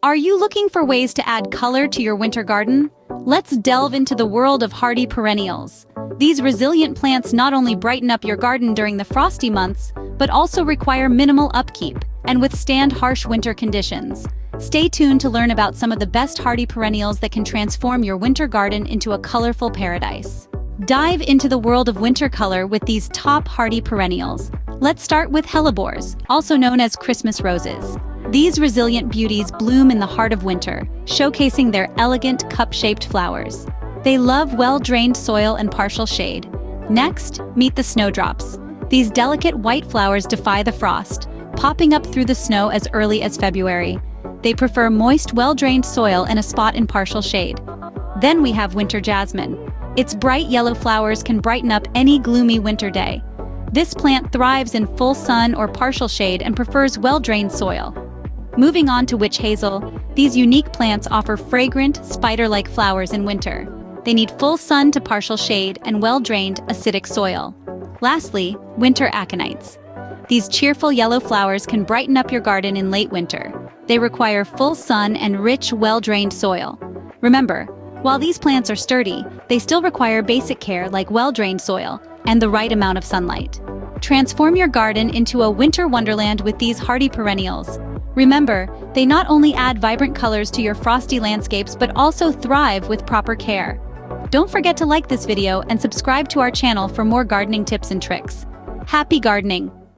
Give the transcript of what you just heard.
Are you looking for ways to add color to your winter garden? Let's delve into the world of hardy perennials. These resilient plants not only brighten up your garden during the frosty months, but also require minimal upkeep and withstand harsh winter conditions. Stay tuned to learn about some of the best hardy perennials that can transform your winter garden into a colorful paradise. Dive into the world of winter color with these top hardy perennials. Let's start with hellebores, also known as Christmas roses. These resilient beauties bloom in the heart of winter, showcasing their elegant cup-shaped flowers. They love well-drained soil and partial shade. Next, meet the snowdrops. These delicate white flowers defy the frost, popping up through the snow as early as February. They prefer moist, well-drained soil and a spot in partial shade. Then we have winter jasmine. Its bright yellow flowers can brighten up any gloomy winter day. This plant thrives in full sun or partial shade and prefers well-drained soil. Moving on to witch hazel, these unique plants offer fragrant, spider-like flowers in winter. They need full sun to partial shade and well-drained, acidic soil. Lastly, winter aconites. These cheerful yellow flowers can brighten up your garden in late winter. They require full sun and rich, well-drained soil. Remember, while these plants are sturdy, they still require basic care like well-drained soil and the right amount of sunlight. Transform your garden into a winter wonderland with these hardy perennials. Remember, they not only add vibrant colors to your frosty landscapes but also thrive with proper care. Don't forget to like this video and subscribe to our channel for more gardening tips and tricks. Happy gardening!